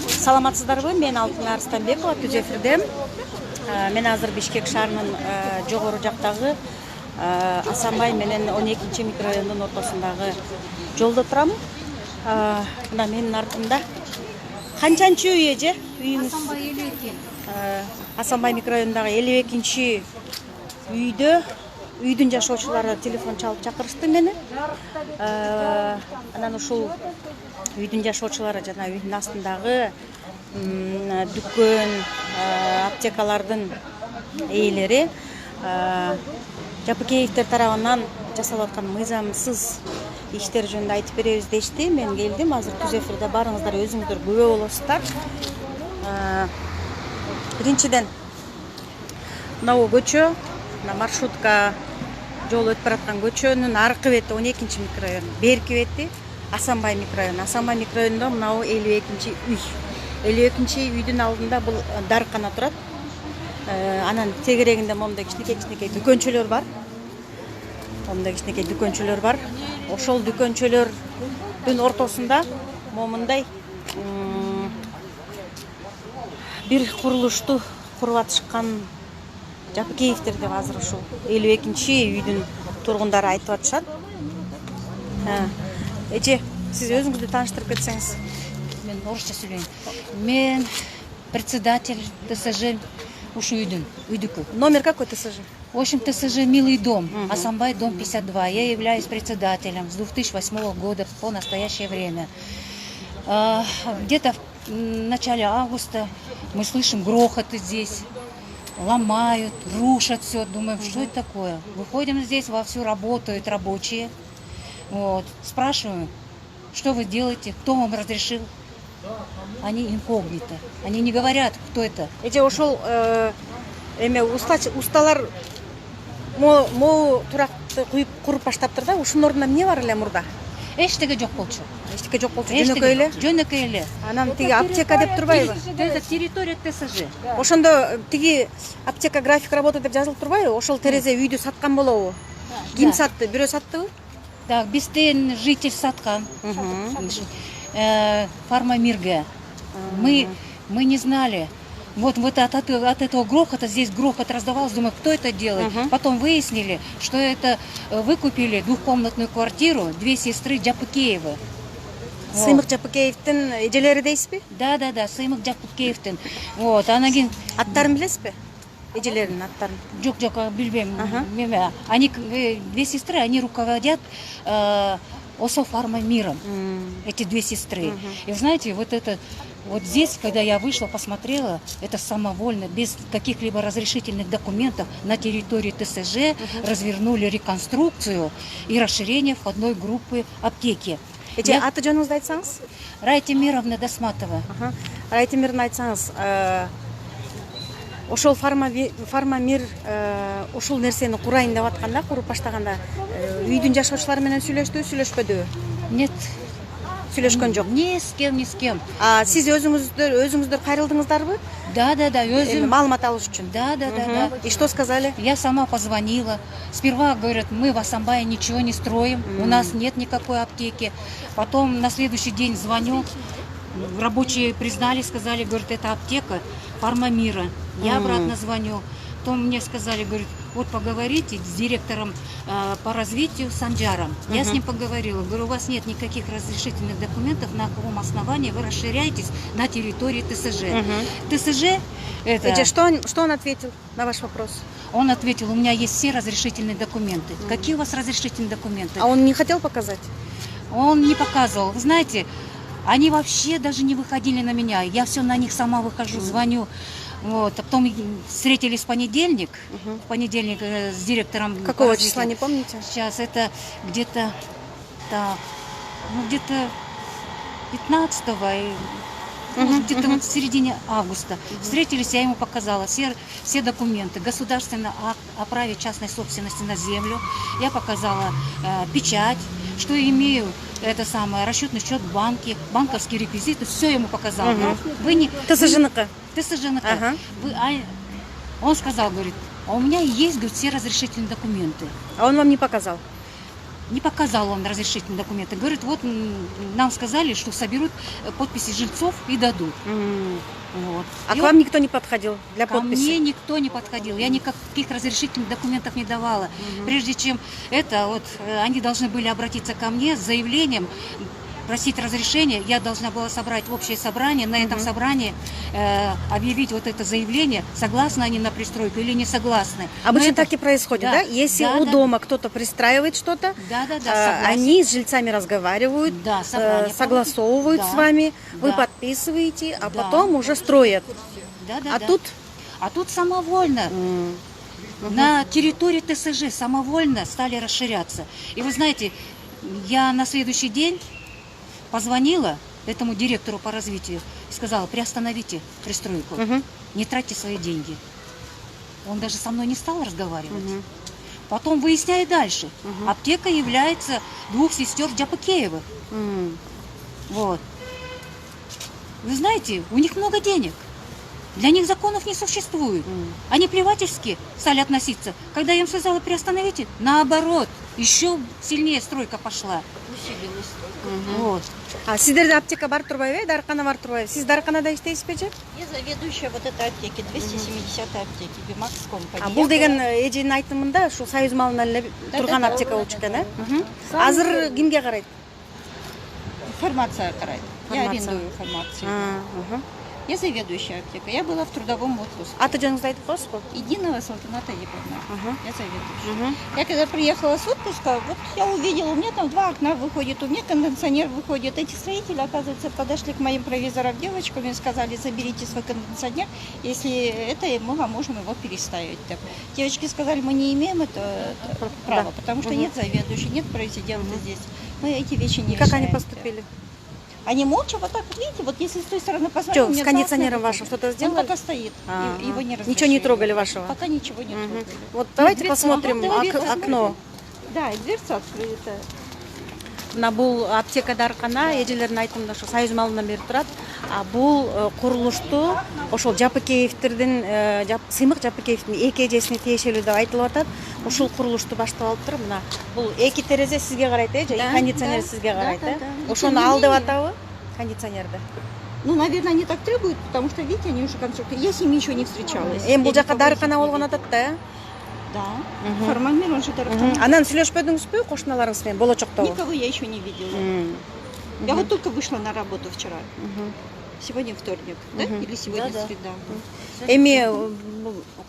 Саламатсыздарбы? Мен Алтын Арыстанбекова, Түз эфирде. Мен азыр Бишкек шаарынын жогору жактагы Асанбай менен 12 микрорайондун ортосундагы жолдо турам. Мына менин артымда канчанчы үй эже? Үйүңүз Асанбай 52. Асанбай микрорайонундагы 52 үйдө үйдүн жашоочулары телефон чалып чакырышты мени. Анан ушул үйдүн жашоочулары жана үйдүн астындагы дүкөн, аптекалардын ээлери Жапыкеевдер тарабынан жасалып аткан мыйзамсыз иштер жөнүндө айтып беребиз дешти. Мен келдим. Азыр Түз эфирде барыңыздар, өзүңүздөр күбө болосуздар. Биринчиден мынау көчө, мына маршрутка жол өтүп бараткан көчөнүн аркы бети 12 микрорайон, берки бети Асанбай микрорайону. Асанбай микрорайонунда мынау 52 үй. 52 үйдүн алдында бул дарыкана турат. Анан тегерегинде момундай кичинекей дүкөнчөлөр бар. Момундай кичинекей дүкөнчөлөр бар. Ошол дүкөнчөлөрдүн ортосунда момундай бир курулушту куруп атышкан Жапыкеевдер деп азыр ушул 52 үйдүн тургундары айтып атышат. Эже, сиз өзүңүздү тааныштырып кетсеңиз. Мен орусча сүйлөйм. Мен председатель ТСЖ ушу үйдүкү. Номер какой ТСЖ? В общем, ТСЖ «Милый дом», Асанбай, дом 52. Я являюсь председателем с 2008 года по настоящее время. Где-то в начале августа мы слышим грохоты здесь. Ломают, рушат все. Думаем, что это такое? Выходим здесь, вовсю работают рабочие. Вот. Спрашиваем, что вы делаете, кто вам разрешил? Они инкогнито. Они не говорят, кто это. Эже ошол усталар могу туракты куруп баштаптыр да. Ушунун ордуна эмне бар эле мурда? Эчтеге жок болчу. Эчтеке жок болчу. Жөнөкөй эле. Жөнөкөй эле. Анан тиги аптека деп турбайбы? Это территория ТСЖ. Ошондо тиги аптека график работы деп жазылып турбайбы? Ошол терезе үйдү саткан болобу? Ким сатты? Бирөө саттыбы? Так, бизден житель саткан. Фармамирге. Мы не знали. Вот от этого грохота, здесь грохот раздавался, думаю, кто это делает. Потом выяснили, что это выкупили двухкомнатную квартиру две сестры Жапыкеевы. Сыймык Жапыкеевдин эжелери дейсизби? Да, Сыймык Жапыкеевдин. Вот, анан кийин аттарын билесизби? Эжелеринин аттарын? Жок, билбейм. Они две сестры, они руководят ОСО «Фармамиром», эти две сестры. И знаете, вот здесь, когда я вышла, посмотрела, это самовольно, без каких-либо разрешительных документов на территории ТСЖ развернули реконструкцию и расширение входной группы аптеки. Эже аты жөнүңүздү айтсаңыз? Райтемировна Досматова. Райтемировна айтсаңыз, ошол Фармамир ушул нерсени курайын деп атканда, куруп баштаганда үйдүн жашоочулары менен сүйлөшпөдүбү? Нет. Сүйлөшкөн жок. Ни с кем. Сиз өзүңүздөр кайрылдыңыздарбы? Да, өзүм. Маалымат алыш үчүн. Да. И что сказали? Я сама позвонила. Сперва говорят, мы в Асанбае ничего не строим, у нас нет никакой аптеки. Потом на следующий день звоню, рабочие признали, сказали, говорят, это аптека Фармамира. Я обратно звоню. Потом мне сказали, говорят, вот поговорите с директором по развитию Санджаром. Я с ним поговорила. Говорю, у вас нет никаких разрешительных документов, на каком основании вы расширяетесь на территории ТСЖ. ТСЖ это... Что он ответил на ваш вопрос? Он ответил, у меня есть все разрешительные документы. Какие у вас разрешительные документы? А он не хотел показать? Он не показывал. Вы знаете, они вообще даже не выходили на меня. Я все на них сама выхожу, звоню. Вот. А потом встретились в понедельник с директором. Какого числа, не помните? Сейчас это где-то 15-го, где-то вот в середине августа. Встретились, я ему показала все документы. Государственный акт о праве частной собственности на землю. Я показала печать, что имею расчетный счет в банке, банковские реквизиты, все ему показала. Вы не... ТСЖ-ныка. Он сказал, говорит, а у меня есть, говорит, все разрешительные документы. А он вам не показал? Не показал он разрешительные документы. Говорит, вот нам сказали, что соберут подписи жильцов и дадут. Вот. А И к вам никто не подходил для ко подписи? мне никто не подходил. Я никаких разрешительных документов не давала. Прежде чем это, вот они должны были обратиться ко мне с заявлением, просить разрешения. Я должна была собрать общее собрание. На этом собрании объявить вот это заявление, согласны они на пристройку или не согласны. Обычно Но это- так и происходит, да? Если Да, у да. дома кто-то пристраивает что-то, Да, согласен. они с жильцами разговаривают, Да, собрание согласовывают проводят. с Да, вами, вы да. подписываете, а Да. потом уже строят. Да, А да. тут А тут самовольно. На территории ТСЖ самовольно стали расширяться. И вы знаете, я на следующий день позвонила этому директору по развитию и сказала, приостановите пристройку, не тратьте свои деньги. Он даже со мной не стал разговаривать. Потом выясняю дальше. Аптека является двух сестер Джапакеевых. Вот. Вы знаете, у них много денег. Для них законов не существует. Они плевательски стали относиться. Когда я им сказала приостановите, наоборот, еще сильнее стройка пошла. Вот. А сіздерде аптека бар турбайбы, дарыкана бар турбайбы? Сіз дарыканада иштейсизби же? Я заведующая вот этой аптеки, 270-й аптеки, Бимакс Компани. А бул деген эженин айтымында ушул Союз малынан эле турган да, аптека да, болчу экен, да, э? Азыр кимге карайт? Формация карает. Я Формация. арендую формацию. Я заведующая аптека. Я была в трудовом отпуске. Аты жөнүңүздү айтып коесузбу? Единого Салтаната Яковлевна. Я заведующая. Я когда приехала с отпуска, вот я увидела, у меня там 2 окна выходит, у меня кондиционер выходит. Эти строители, оказывается, подошли к моим провизорам девочкам и сказали, заберите свой кондиционер, если это мы вам можем его переставить. Так. Девочки сказали, мы не имеем это права, потому что нет заведующей, нет президента здесь. Мы эти вещи не И как они решаем. поступили? Они молча вот так вот, видите, вот если с той стороны посмотреть... Что, с кондиционером вашим что-то сделали? Он пока стоит, его не разрешили. Ничего не трогали вашего? Пока ничего не трогали. Вот давайте Дверца, посмотрим дверца окно. Да, и дверца открыта. Мына бул аптека дарыкана эжелердин айтымында ошо Союз малынан бери турат. А бул курулушту ошол Жапыкеевдин Сыймык Жапыкеевдин эки эжесине тиешелүү деп айтылып атат. Ушул курулушту баштап алыптыр. Мына бул эки терезе сизге карайт, же Да, кондиционер да, сизге да, карайт, да, да. Ошону И тем ал не деп менее. атабы кондиционерди? Ну, наверное, они так требуют, потому что, видите, они уже конструкторы. Я с ними еще не встречалась. Эми бул Я жака никого из дарыкана них не болгон видела. атат да, э? Да. Формально он же дарыкана. Анан сүйлөшпөдүңүзбү кошуналарыңыз менен болочоктобу? Никого я еще не видела. Я вот только вышла на работу вчера. Сегодня вторник, да? Или сегодня Да, да. среда. Эми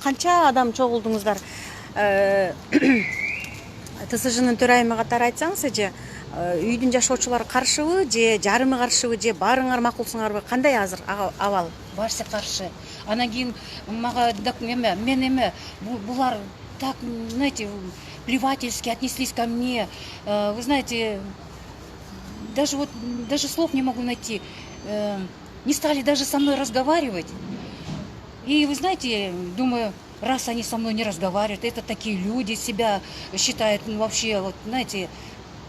канча адам чогулдуңуздар? ТСЖнын төрайымы катары айтсаңыз эже, үйдүн жашоочулары каршыбы же жарымы каршыбы же баарыңар макулсуңарбы? Кандай азыр абал? Барсы каршы. Анан кийин мага мен булар так, знаете, плевательски отнеслись ко мне. Вы знаете, даже слов не могу найти. Не стали даже со мной разговаривать. И вы знаете, думаю, раз они со мной не разговаривают, это такие люди, себя считают вообще, вот, знаете,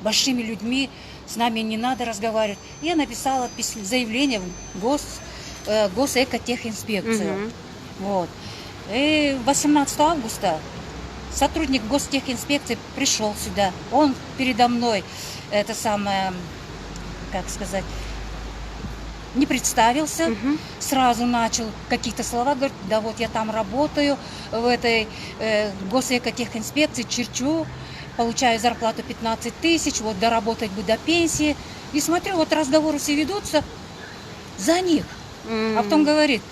большими людьми, с нами не надо разговаривать. Я написала заявление в госэкотехинспекцию. Вот. И 18 августа сотрудник гостехинспекции пришел сюда. Он передо мной, это самое, как сказать, не представился, сразу начал какие-то слова говорить, да вот я там работаю, в этой госэкотехинспекции, черчу, получаю зарплату 15 тысяч, вот доработать бы до пенсии. И смотрю, вот разговоры все ведутся за них. А потом говорит,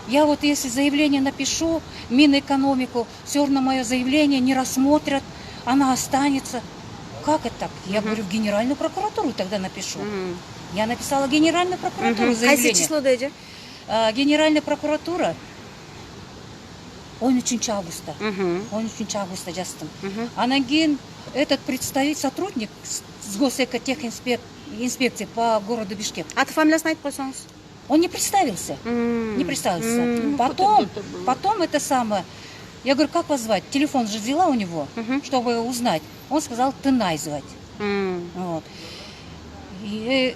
я вот если заявление напишу, Минэкономику, все равно мое заявление не рассмотрят, она останется. Как это так? Я говорю, в Генеральную прокуратуру тогда напишу. Я написала Генеральную прокуратуру Кайсы заявление. числода эже? Генеральная прокуратура 13 августа. 13 августа жаздым. Анан кийин этот представитель, сотрудник с госэкотехинспекции по городу Бишкек, Аты фамилиясын айтып койсоңуз? он не представился. Не представился. Потом это самое. Я говорю, как вас звать? Телефон же взяла у него, чтобы узнать. Он сказал, Тынай звать. Вот. И,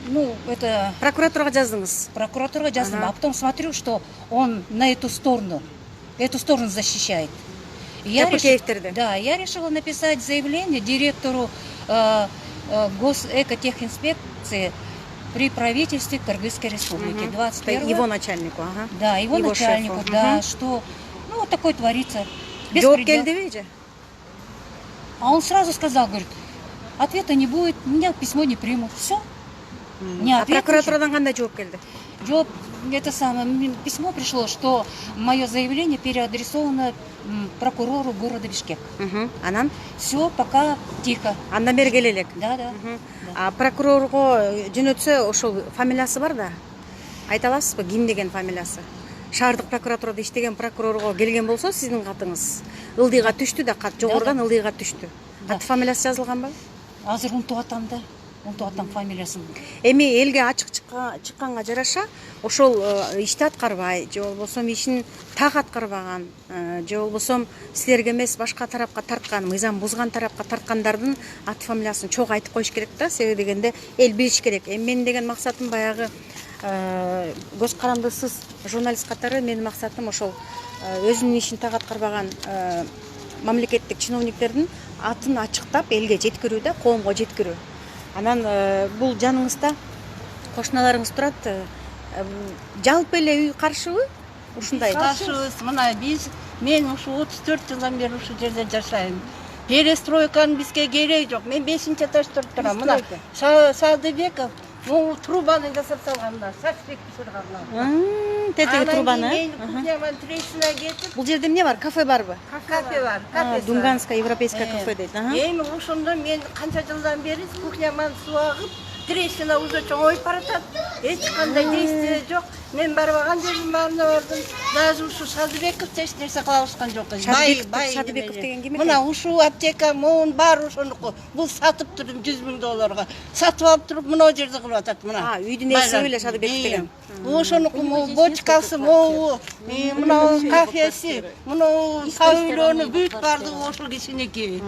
ну, это Прокуратурага жаздыңыз? прокуратура жаздым. А потом смотрю, что он на эту сторону защищает. Жапакеевтерде. Да, я решила написать заявление директору Госэкотехинспекции при правительстве Кыргызской Республики. 21 Его начальнику, ага. Да, его начальнику, шефу. да, что ну вот такое творится. Жооп Беспредел. келдиби же? А он сразу сказал, говорит, ответа не будет, меня письмо не примут. Все. Не А ответ. прокуратурадан кандай жооп келди? Жооп, это самое, письмо пришло, что мое заявление переадресовано прокурору города Бишкек. Анан? Все, пока тихо. Андан бери келе элек. Да. А прокурорго жөнөтсө ошол фамилиясы бар да. Айта аласызбы ким деген фамилиясы? Шаардык прокуратурада иштеген прокурорго келген болсо сиздин катыңыз ылдыйга түштү да, кат жогорудан ылдыйга түштү. Аты фамилиясы жазылганбы? Азыр унутуп атам да. Унутуп атам фамилиясын. Эми элге ачык чыкканга жараша ошол ишти аткарбай, же болбосо ишин так аткарбаган, же болбосо силерге эмес башка тарапка тарткан, мыйзам бузган тарапка тарткандардын аты фамилиясын чогуу айтып коюш керек да, себеби дегенде эл билиш керек. Эми менин деген максатым баягы көз карандысыз журналист катары менин максатым ошол өзүнүн ишин так аткарбаган мамлекеттик чиновниктердин атын ачыктап элге жеткирүү да, коомго жеткирүү. Анан бул жаныңызда кошуналарыңыз турат. Жалпы эле үй каршыбы? Ушундай. Каршыбыз. Мына мен ушу 34 жылдан бери ушу жерде жашайм. Перестройканын бизге кереги жок. Мен 5-этажда турам. Мына Садыбеков трубаны жасап салгандар, сачбек бышыргандар. Тетеги трубаны. Мен кухняман трещина кетип, Бул жерде эмне бар? Кафе барбы? кафе бар, кафе. Дунганская европейская кафе дейт. Эми ошондо мен канча жылдан бери кухняман суу агып, трещина уже чоңоюп баратат. Эч кандай действие жок. Мен барбаган жердин баарына бардым. Даже ушу Садыбеков эч нерсе кыла алышкан жок. Садыбеков деген ким экен? Мына ушу аптека, моун баары ошонуку. Бул сатып турдум $100,000. Сатып алып туруп мына жерде кылып атат мына. Үйдүн ээси беле Садыбеков деген. Ошонуку бочкасы, могу, мына кафеси, мына павильону бүт бардыгы ошол кишиники.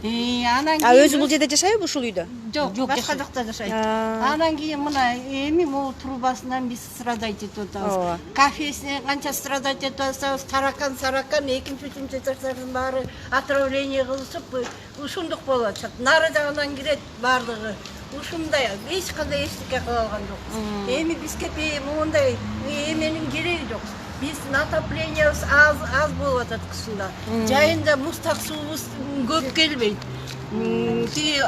Анан кийин Өзү бул жерде жашайбы ушул үйдө? жок, башка жакта жашайт. Анан кийин мына эми могу трубасынан биз страдать этип атабыз. Кафесине канча страдать этип атсабыз, таракан, экинчи, үчүнчү этаждардын баары отравление кылышып, ушундук болуп атат. Нары жагынан кирет бардыгы. Ушундай эч кандай эчтеке кыла алган жокпуз. Эми бизге моундай эменин кереги жок. Биздин отоплениябыз аз болуп атат кышында. Жайында муздак суубуз көп келбейт. Тиги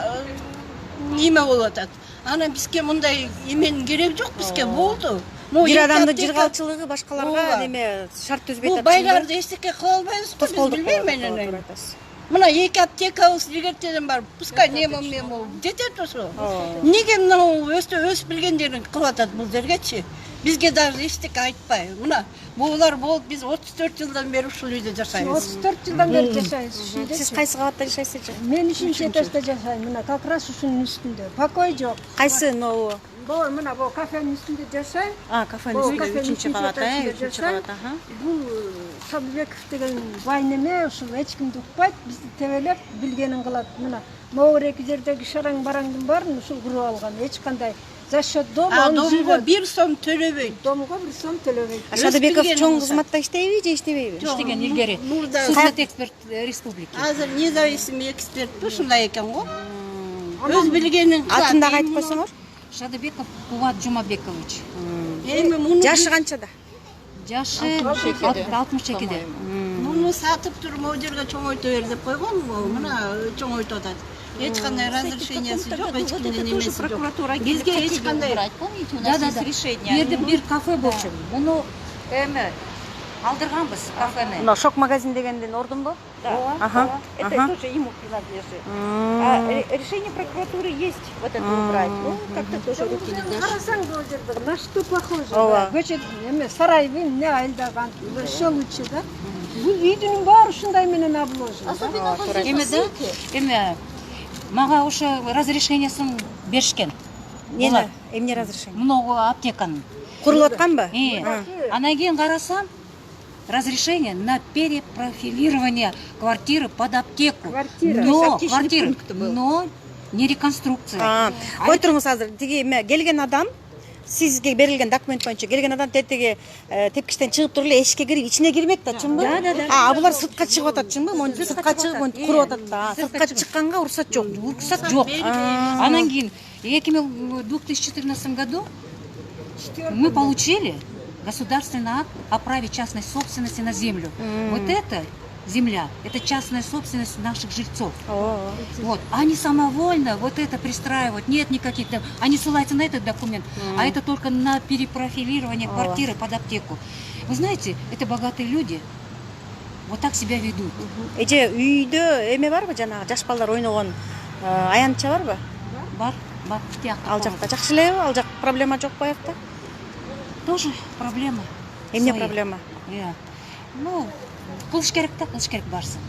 неме болуп атат. Анан бизге мындай эменин кереги жок, бизге болду. Бир адамдын жыргалчылыгы башкаларга неме шарт түзбөйт атат. Бул байларды эчтеке кыла албайбыз го, биз билбейм менен. Мына 2 аптекабыз илгертеден бар. Пускай немо жетет ошо. Неге мына өсүп билгендерин кылып атат бул жергечи? Бизге даже эчтеке айтпай. Мына булар болуп биз 34 жылдан бери ушул үйдө жашайбыз. 34 жылдан бeri жашайбыз. Сиз кайсы кабатта жашайсызчы? Мен 3-нчи этажда жашайм. Мына как раз ушунун үстүндө. Покой жок. Кайсы нову? Бул мына бул кафенин үстүндө жашайм. Кафенин үстүндө 3-нчи кабат, 3-нчи кабат, Бул Садыбеков деген бай неме, ушул эч кимди укпайт, бизди тебелеп билгенин кылат. Мына могу эки жердеги шараң бараңдын баарын ушул куруп алган. Эч кандай за счет дома он Домго живет. 1 сом төлөбөйт. Домго 1 сом төлөбөйт. Садыбеков чоң кызматта иштейби же иштебейби? Иштеген илгери. Мурда Судмет эксперт республики. азыр независимый эксперт ушундай экен го. Өз билгенин кылат. Атын дагы айтып койсоңор. Шадыбеков Кубат Жумабекович. Эми муну Жашы канчада? Жашы 62-де. муну сатып туруп могу жерге чоңойто бер деп койгон го. Мына чоңойтуп атат. Эч кандай разрешениясы жок, эч кимдин немеси жок. Бизге эч кандай Помните, у нас Да. есть решение. Бир бир кафе болчу. Муну эме алдырганбыз кафени. Мына шок магазин дегендин ордунбу? Да. Это тоже ему принадлежит. Решение прокуратуры есть вот это убрать. Ну, как-то тоже руки не дашь. Карасаң бул жерде на что похоже? Ооба. Көчөт эме сарайбы эмне айылдаган. Ошо лучше да. Бул үйдүн баары ушундай менен обложен. Особенно возле Эме да, эме мага ошо разрешениясын беришкен. Эмне? Эмне разрешение? Много аптеканын. Курулуп атканбы? Анан кийин карасам, разрешение на перепрофилирование квартиры под аптеку. Квартира. Но Аптечный квартира, пункт был. но не реконструкция. Кой туруңуз азыр. Тиги эме келген адам сизге берилген документ боюнча келген адам тетиги тепкичтен чыгып туруп эле эшикке кирип ичине кирмек да, чынбы? А булар сыртка чыгып атат, чынбы? Монтип сыртка чыгып монтип куруп атат да. Сыртка чыкканга уруксат жок. Уруксат жок. Анан кийин 2014 году мы получили государственный акт о праве частной собственности на землю. Вот эта земля, это частная собственность наших жильцов. Вот. Они самовольно вот это пристраивают. Нет никаких... Они ссылаются на этот документ, а это только на перепрофилирование квартиры под аптеку. Вы знаете, это богатые люди. Вот так себя ведут. Эже үйдө эме барбы, жанагы жаш балдар ойногон аянтча барбы? Бар, бар. Ал жакта жакшы элеби? Ал жак проблема жок баягыда? Тоже проблема. Эмне Свои. проблема? Ну, кылыш керек да, кылыш керек барсын.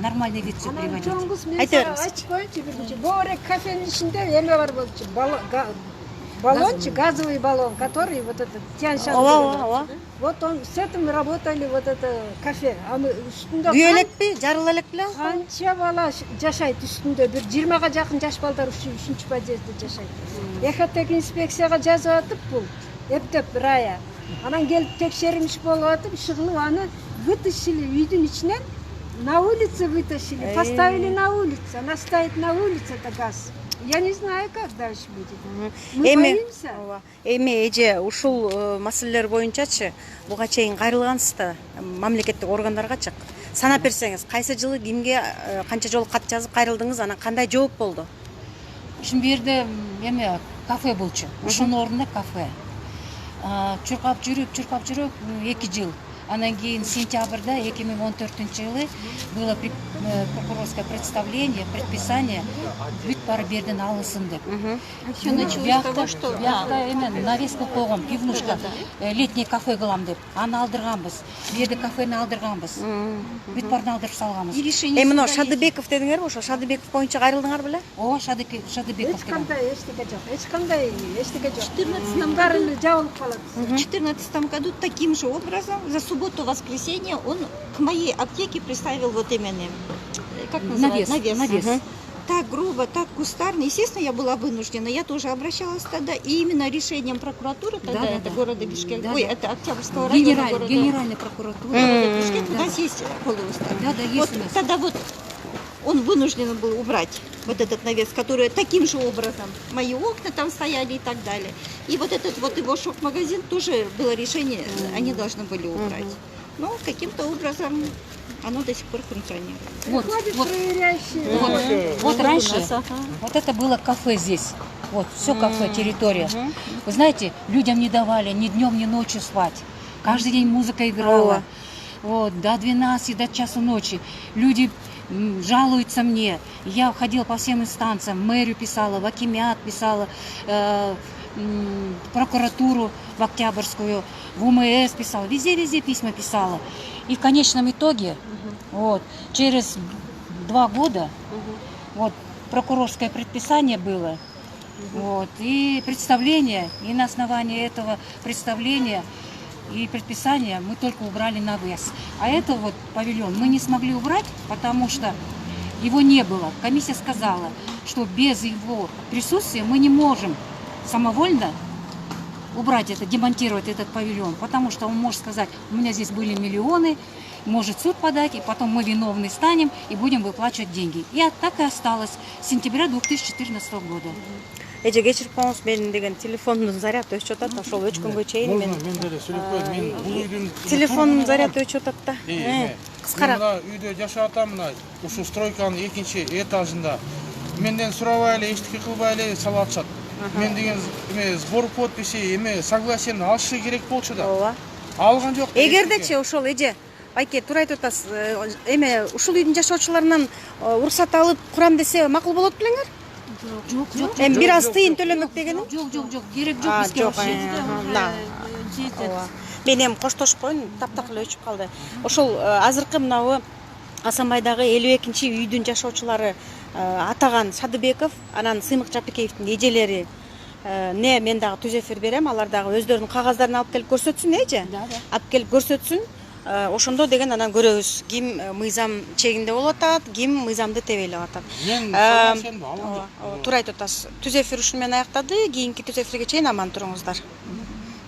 Нормальный вид все приводить. Жоңгуз мен Айтор. сага айтып коеюнчу биринчи. Богорек кафенин ичинде эме бар болчу. Баллончик, газовый баллон, который вот этот тяньшан. Ооба. Вот он, с этим мы работали, вот это кафе. А мы үстүндө Күйө элекпи? Жарыла элек беле? канча бала жашайт үстүндө, бир 20га жакын жаш балдар 3-3 подъездде жашайт. Эхотек инспекцияга жазып атып бул эптеп бир ая. Анан келип текшерилиш болуп атып, шыгылып аны вытащили үйдүн ичинен, на улице вытащили, поставили на улице. Она стоит на улице, это газ. Я не знаю, как дальше будет. Мы боимся. Эми эже ушул маселелер боюнчачы буга чейин кайрылгансыз да мамлекеттик органдаргачы. Санап берсеңиз, кайсы жылы кимге канча жолу кат жазып кайрылдыңыз, анан кандай жооп болду? Ушул жерде эме кафе болчу. Ушунун ордуна кафе. Чуркап жүрүп 2 жыл. Анан кийин сентябрда 2014 жылы было прокурорское представление, предписание бүт бары берден алынсын деп. Все началось с того, что... Бияқта эме навеска койгон, пивнушка, летний кафе кылам деп. Аны алдырганбыз. Берде кафени алдырганбыз. Бүт барын алдырып салганбыз. И решение Мына суда Шадыбеков дедиңерби? Ошо Шадыбеков боюнча кайрылдыңар беле? Ооба, Шадыбеков Эч деген. кандай эчтеке жок. Эч кандай эчтеке жок. 14 Баары жабылып калат. В 2014 году таким же образом за субботу-воскресенье он к моей аптеке приставил вот именно, как называется? Навес. Так грубо, так кустарно. Естественно, я была вынуждена. Я тоже обращалась тогда. И именно решением прокуратуры тогда, это города Бишкек, это Октябрьского района города. Генеральная прокуратура. Города Бишкек, у нас есть полуостав. Да, Вот есть у нас. тогда вот он вынужден был убрать вот этот навес, который таким же образом мои окна там стояли и так далее. И вот этот вот его шок-магазин тоже было решение, они должны были убрать. Но каким-то образом оно до сих пор функционирует. Вот Проверяющие. Вот раньше, вот это было кафе здесь. Вот, все кафе, территория. Вы знаете, людям не давали ни днем, ни ночью спать. Каждый день музыка играла. Вот, до 12, до часу ночи. Люди жалуются мне. Я ходила по всем инстанциям, мэрию писала, в Акимят писала, прокуратуру в Октябрьскую, в УМС писала, везде письма писала. И в конечном итоге, вот, через 2 года, вот, прокурорское предписание было, вот, и представление, и на основании этого представления и предписания мы только убрали навес. А это вот павильон мы не смогли убрать, потому что его не было. Комиссия сказала, что без его присутствия мы не можем самовольно убрать это, демонтировать этот павильон, потому что он может сказать, у меня здесь были миллионы, может суд подать, и потом мы виновны станем и будем выплачивать деньги. И так и осталось с сентября 2014 года. Эже кечирип коңуз, мен деген телефондун заряды өчүп атат, ошол өчкөнгө чейин мен деле сүйлөп коеюн. Мен бул үйдүн телефондун заряды өчүп атат да. Кыскараак. Мына үйдө жашап атам, мына ушул стройканын 2-чи этажында. Менден сурабай эле, эчтеке кылбай эле салып атышат. Мен деген эме сбор подписи, эме согласиени алышы керек болчу да. Ооба. Алган жок. Эгердечи ошол эже байке туура айтып атасыз, эме ушул үйдүн жашоочуларынан уруксат алып курам десе макул болот белеңер? Жок. Эми бир аз тыйын төлөмөк дегеним? Жок, керек жок бизге Жок. вообще. Мен эми коштошуп коеюн, таптак эле өчүп калды. Ошол азыркы мынабу Асанбайдагы 52-чи үйдүн жашоочулары атаган Шадыбеков, анан Сыймык Жапекеевдин эжелери не мен дагы түз эфир берем, алар дагы өздөрүнүн кагаздарын алып келип көрсөтсүн, эже. Алып келип көрсөтсүн. ошондо деген анан көрөбүз ким мыйзам чегинде болуп атат, ким мыйзамды тебелеп атат. Мен согласен Туура айтып атасыз. Түз эфир ушуну менен аяктады. Кийинки түз эфирге чейин аман туруңуздар.